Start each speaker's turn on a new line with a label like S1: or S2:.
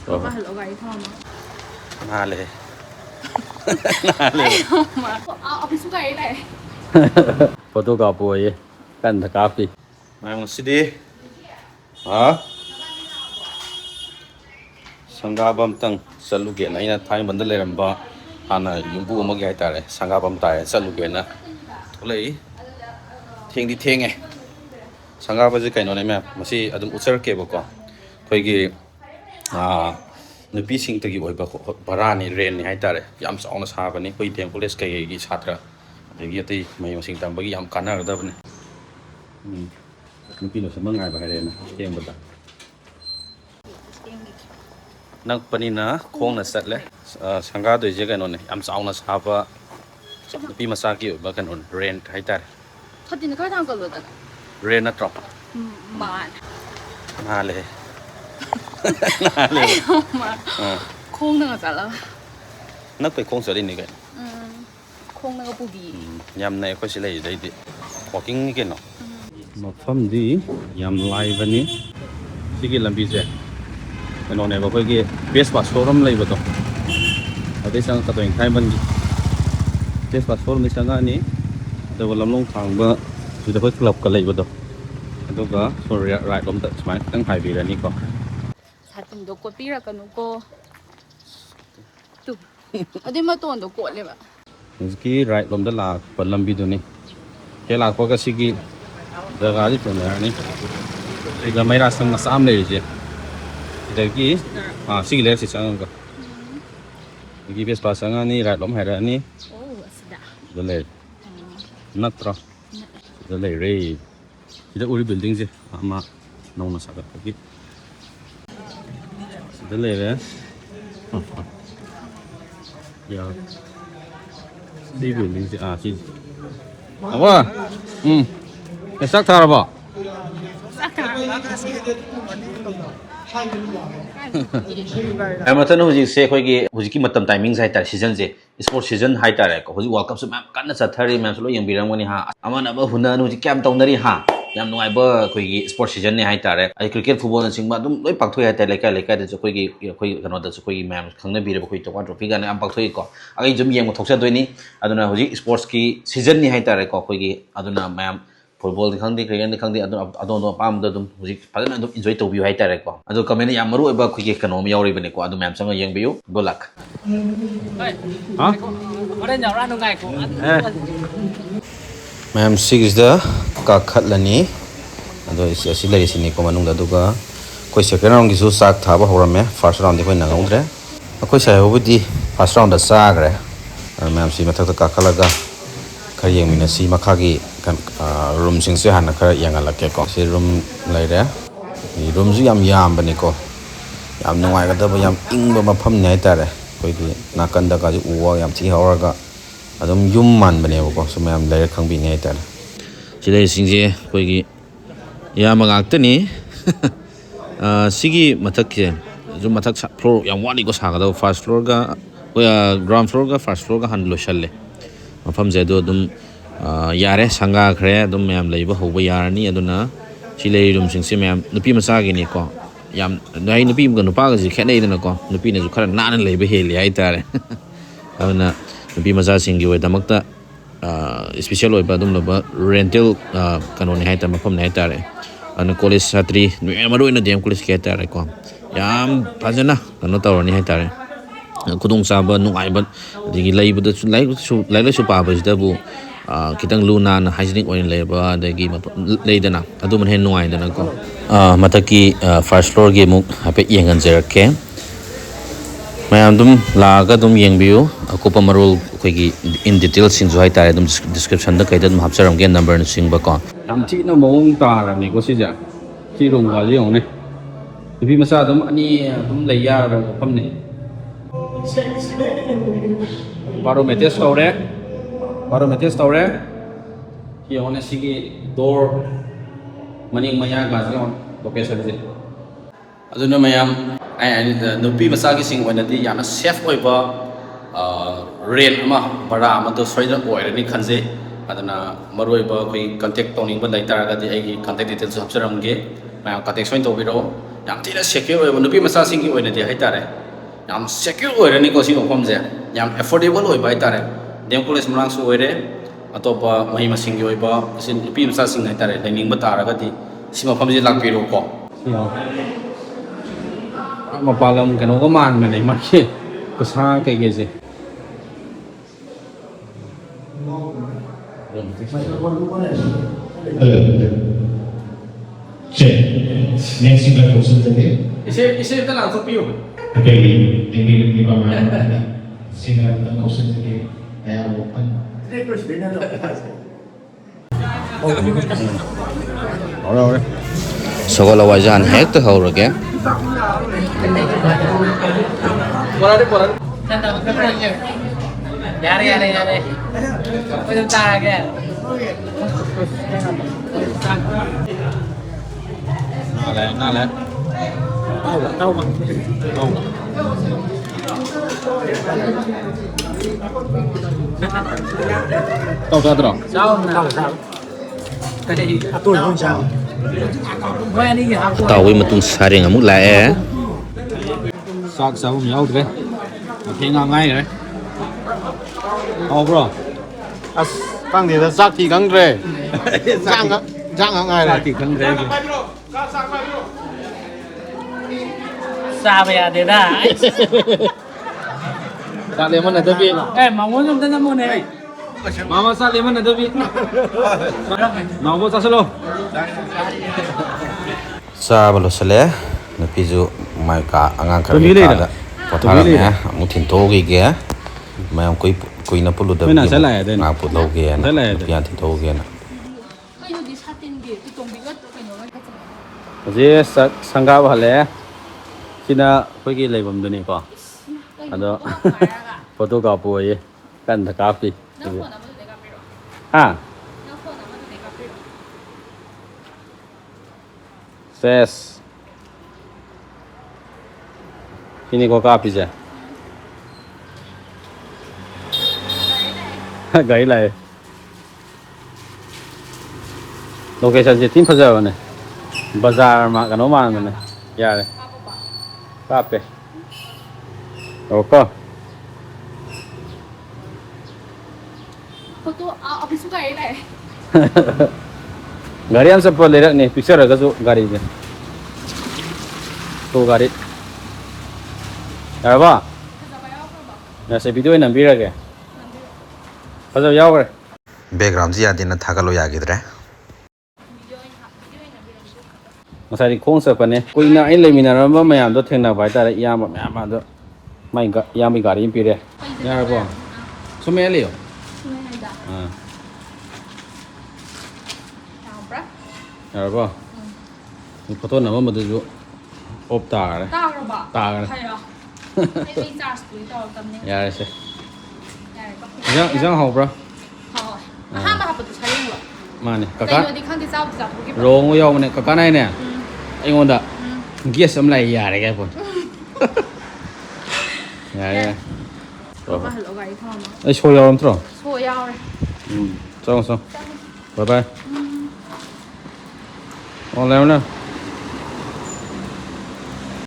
S1: Apa Hallaka itu mama.
S2: Nale. Nale.
S1: Aku suka ini.
S2: Foto kapo ye. Kan kapi. Memang sedih. Ha? Sanggabam tang saluge na ina thai bandal leramba ana yumbu amagi haitare sanggabam tai saluge na tholei thengdi thenge sanggaba je kaino ne me masi adum uchar ke bako khoigi nupi sing tagi oiba barani ren ni haitare yam sauna sabani khoi tem college kai gi chatra agi ati mai masing tambagi yam kana da bane nupi lo samangai ba haire na tem bata nang panina khong na satle sangga doi je kaino ne yam sauna saba nupi masaki ba kanon ren haitare
S1: Thati kai thang kalu da.
S2: ren na trop
S1: Man.
S2: nale
S1: Ma. Khong na ngala.
S2: nak pe khong sari ni kai
S1: Khong na pugi.
S2: yam này ko silai dai di walking ni ke no mafam di yam lai bani sigi lambi je kano ne ba ko ge base pa showroom lai ba to ade sang ka to in thai ban base pa showroom ni sanga ni da lam long thang ba su da ko club ka lai ba to aduga so right lom ta smai tang hai bi ra ni ko
S1: Satum do ko pira kanu ko. Tu. Ade ma ton do ko le ba.
S2: इसकी right Lomb the lakh पर लंबी दुनी के लाख को किसी की जगह जी तो नहीं इधर मेरा संग सामने लीजिए इधर की हाँ सी लेफ्ट से संग का ये बेस पास संग नहीं राइट लॉम है नहीं
S1: Oh, asda.
S2: इधर नत्रा इधर रे इधर उरी बिल्डिंग से हमारा नौ न सका की इधर ले रहे यार đi biển đi à chị apa sak thar ba em mà thân hujik se khoi gi hujiki matam timing sai tar season je sport season hai tar ko hujik world cup su map kan sa thari map lo yang birang wani ha amana ba huna hujik kam tong nari ha yam noi ba khoi gi sport season ne hai tar ai cricket football na sing ba dum loi pak thoi hai tar lekai lekai de khoi gi khoi kano da khoi gi map Khangdabi ba khoi to trophy ga na am pak thoi ko ai jum yang thok sa doi ni aduna hujik sports ki season ni hai tar ko khoi gi aduna map football ni khangdi cricket ni khangdi adon pam da dum hujik phadana dum enjoy to bi hai tar ko adu comment yam maru ba khoi gi kano mi yauri bane ko adu map sang yang biu good luck ha
S1: Ore nya ra no ngai ko.
S2: ma'am six da ka khatlani ado isi lai sini ko manung da duga koi second round gi su sak tha ba horam me first round de koi na ngudre koi sai hobudi first round da sa gre ma'am si mathak ta ka khalaga khar yeng mina si makha gi room sing se han khar yang ala ke ko si room lai re ni room ju yam bani ko yam nuai ga da ba yam ing ba ma pham nei ta re koi gi na kan da ka ju uwa yam thi hawra ga adum yum man bane ko so ma'am lai khang bi nei ta si lai sing je koi gi ya magak tani sigi mathak ke ju mathak floor yang wani ko sa ga first floor ga ground floor ga first floor ga han lo shalle mafam je do dum yare sanga khre dum ma'am lai ba ho ba yarani aduna si lai rum sing se ma'am nupi masa gi ni ko yam nai nupi ga nupa ga ji khenai dana ko nupi na ju khara na na lai ba he li ai tare aduna nupi masa sing gi we damakta special oi ba dum lo ba rental kanoni hai ta mafam nai tare an college satri maru ina dem college ke tare ko yam phajana kano tawni hai tare kudung saba nuai ba digi lai bu lai su pa ba da bu kitang luna na hygienic oil lai ba dagi lai dana adu man hen nuai dana ko mataki first floor ge muk hape yengan jer ke mayam dum la ga dum yeng biu akupa marul khoi gi in detail sing jo hai tare dum description da kai dum hapcharam ge number na sing ba ko yam thi na mong ta ra ni ko si ja chi rung ga li ong ne bi masa dum ani dum lai ya ra pham ne barometer store hi on sigi door maning maya ga on location je aduna mayam ai nupi masagi sing wana di yana safe oiba rent ama bara ama to soida oirani khanje aduna maroi ba koi contact toning ba lai tara ga di ai contact details hapcharam ge ma contact soin to biro ꯌꯥꯝ ꯊꯤꯅ secure ꯑꯣꯏꯕ ꯅꯨꯄꯤ ꯃꯆꯥꯁꯤꯡꯒꯤ ꯑꯣꯏꯅꯗꯤ ꯍꯥꯏꯇꯥꯔꯦ ꯌꯥꯝ secure ꯑꯣꯏꯔꯅꯤꯀꯣ ꯁꯤ ꯃꯐꯝꯁꯦ ꯌꯥꯝ ꯑꯦꯐꯣꯔꯗꯦꯕꯜ ꯑꯣꯏꯕ ꯍꯥꯏꯇꯥꯔꯦ ꯗꯤ ꯑꯦꯝ ꯀꯣꯂꯦꯖ ꯃꯅꯥꯛꯁꯨ ꯑꯣꯏꯔꯦ ꯑꯇꯣꯞꯄ ꯃꯍꯩ ꯃꯁꯤꯡꯒꯤ ꯑꯣꯏꯕ ꯑꯁꯤ ꯅꯨꯄꯤ ꯃꯆꯥꯁꯤꯡ ꯍꯥꯏꯇꯥꯔꯦ ꯂꯩꯅꯤꯡꯕ ꯇꯥꯔꯒꯗꯤ ꯁꯤ ꯃꯐꯝꯁꯦ ꯂꯥꯛꯄꯤꯔꯣꯀꯣ ꯃꯄꯥꯟ ꯂꯝ ꯀꯩꯅꯣꯒ ꯃꯥꯟꯕꯅꯦ ꯃꯥꯒꯤ ꯈꯨꯁꯥ ꯀꯩꯀꯩꯁꯦ
S3: Next in the question today.
S2: Ise ita lang so piyo.
S3: Okay, hindi pa man. Sino ang question today? Kaya open.
S2: Alright. Sogala wajan hekta haurage. Bolare.
S1: Yare. Pwede tayo.
S2: Nale. Tao ra tro. Tao với một tung Sareng amuk lae. Sak sao không nhau thế? Thế ngang ngay rồi. Bro.
S4: As tăng thì sắc thì căng rề. Giang ngay này.
S2: Thì căng rề.
S1: Sao vậy để ra?
S2: Sa lemon na tabi.
S1: Mà muốn dùng tên là môn này.
S2: Mama sa lemon na tabi. Mau mo sa salo. Sa balo sale. Napizu mai ka angang karami ka. Potharam ya. Mutin to gi ge. Mayam koi na pulu da. Na put lo ge na. Pian thi to ge na. Ji sangga ba le. Sina khoi gi leibam du ni ko. Ado photo ka po ye. Kan da ka pi. Ha. Ses. Sini ko ka pi ja. Gai lại. Location gì tin phật này. Bazaar mà cái nó mà này. Ya này. Cáp đây. Ok.
S1: Photo abis suka ini.
S2: Gari yang sempat lihat nih picture agak tu gari ni. Tu gari. Ada apa? Nah, saya video ini ambil lagi. Pasal jauh kan? Background sih ada nanti kalau ya gitu deh. Masa di konsep ni, kau ina ini leminar apa macam tu tengah baca ada ia macam tu, macam ia mi gari impir ya. Ya apa? Semua leo. Ya apa? Ini foto nama mana tu? Optar. Tar. Ya sih. Isang hao bro. Mana? Kakak. Rong yo mana? Kakak nai ni. Ingon dah. Gias amlai ya deh kan pun. Ya. Show yo am tro.
S1: Show yo.
S2: Xong. Bye bye. Online na.